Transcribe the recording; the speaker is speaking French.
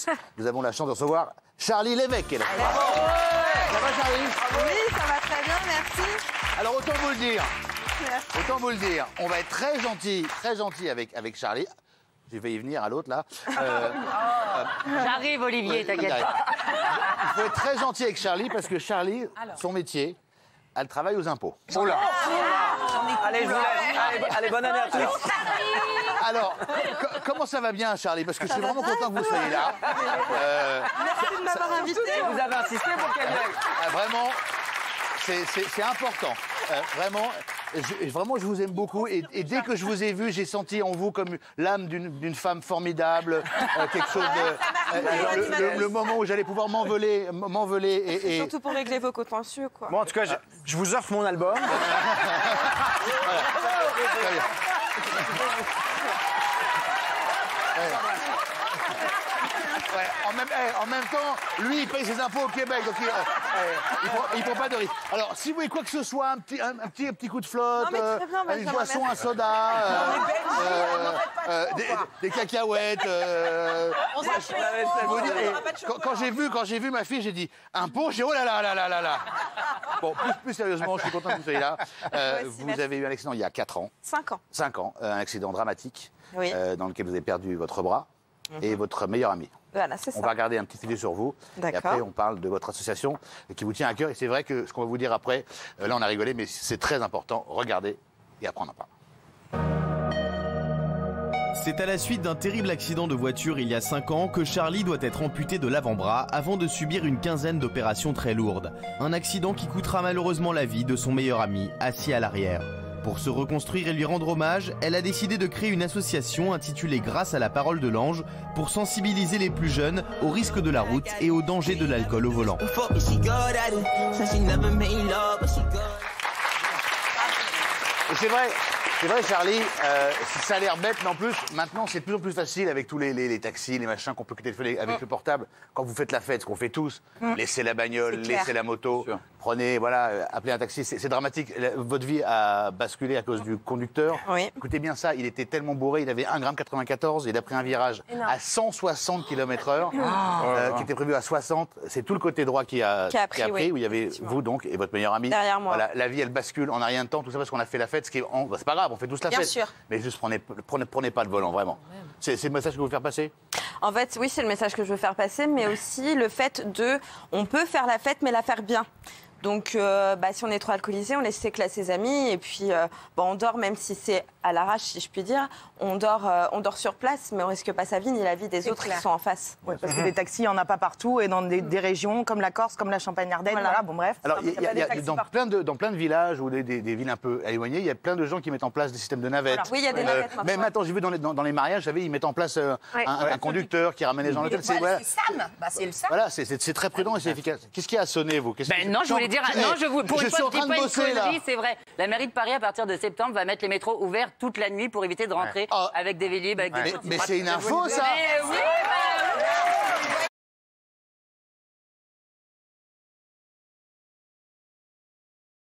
France. Nous avons la chance de recevoir Charlie Lévesque. Qui est là. Ça va, Charlie? Oui, ça va très bien, merci. Alors, autant vous le dire. Merci. Autant vous le dire. On va être très gentil avec Charlie. Je vais y venir à l'autre, là. J'arrive, Olivier, t'inquiète pas. Il faut être très gentil avec Charlie parce que Charlie, son métier, elle travaille aux impôts. Oh là. Allez, je vous laisse. Allez, bonne année à tous. Alors, comment ça va bien, Charlie? Parce que je suis vraiment content que vous soyez là. Merci de m'avoir invité. Vous avez insisté pour qu'elle vienne. Vraiment, c'est important. Vraiment, je vous aime beaucoup. Et dès que je vous ai vu, j'ai senti en vous comme l'âme d'une femme formidable. Quelque chose de... le moment où j'allais pouvoir m'envoler. Et... Surtout pour régler vos contentieux, quoi. Bon, en tout cas, je vous offre mon album. Très bien. Ouais, en même temps, lui, il paye ses impôts au Québec, donc il prend pas de risque. Alors, si vous voulez quoi que ce soit, un petit coup de flotte, Non, mais très bien, bah, une ça boisson, m'amène. un soda, des cacahuètes. Quand j'ai vu ma fille, j'ai dit impôt, j'ai oh là là là là là là. Bon, plus sérieusement, je suis content que vous soyez là. Vous avez eu un accident il y a 4 ans. 5 ans. 5 ans, un accident dramatique Oui. dans lequel vous avez perdu votre bras et votre meilleur ami. Voilà, c'est ça. On va regarder un petit film sur vous. Et D'accord. après, on parle de votre association qui vous tient à cœur. Et c'est vrai que ce qu'on va vous dire après, là, on a rigolé, mais c'est très important. Regardez et après, on en parle. C'est à la suite d'un terrible accident de voiture il y a 5 ans que Charlie doit être amputé de l'avant-bras avant de subir une quinzaine d'opérations très lourdes. Un accident qui coûtera malheureusement la vie de son meilleur ami, assis à l'arrière. Pour se reconstruire et lui rendre hommage, elle a décidé de créer une association intitulée Grâce à la parole de l'ange pour sensibiliser les plus jeunes aux risques de la route et aux dangers de l'alcool au volant. Et c'est vrai, Charlie, ça a l'air bête, mais en plus, maintenant, c'est de plus en plus facile avec tous les taxis, les machins qu'on peut téléphoner avec le portable. Quand vous faites la fête, ce qu'on fait tous, laissez la bagnole, laissez la moto, prenez, voilà, appelez un taxi. C'est dramatique. Votre vie a basculé à cause du conducteur. Oui. Écoutez bien ça, il était tellement bourré, il avait 1,94 g, il a pris un virage à 160 km/h, qui était prévu à 60. C'est tout le côté droit qui a pris, oui, où il y avait vous donc et votre meilleur ami. Derrière moi. Voilà, la vie, elle bascule en un rien de temps, tout ça parce qu'on a fait la fête. C'est pas grave, on fait tous la Bien fête. sûr. Mais juste prenez pas le volant, vraiment. C'est le message que vous voulez faire passer? En fait, oui, c'est le message que je veux faire passer, mais aussi le fait de... On peut faire la fête, mais la faire bien. Donc, si on est trop alcoolisé, on laisse ses classes à ses amis et puis on dort, même si c'est à l'arrache, si je puis dire. On dort sur place, mais on risque pas sa vie ni la vie des autres qui sont en face. Oui, parce que des taxis, il n'y en a pas partout et dans des régions comme la Corse, comme la Champagne-Ardenne. Voilà, bon bref. Alors, il y a taxis dans partout. plein de villages ou des villes un peu éloignées, il y a plein de gens qui mettent en place des systèmes de navettes. Oui, il y a des navettes maintenant. Même maintenant, j'ai vu dans les mariages, vous savez, ils mettent en place un conducteur qui ramène les gens à l'hôtel. C'est Sam. C'est le Sam. Voilà, c'est très prudent et c'est efficace. Qu'est-ce qui a sonné, vous? Non, je voulais dire, pour je une suis fois, en je train dis de pas une bosser, là. connerie, c'est vrai. La mairie de Paris, à partir de septembre, va mettre les métros ouverts toute la nuit pour éviter de rentrer avec des Vélib, avec des... Mais c'est une info, ça. Mais oui,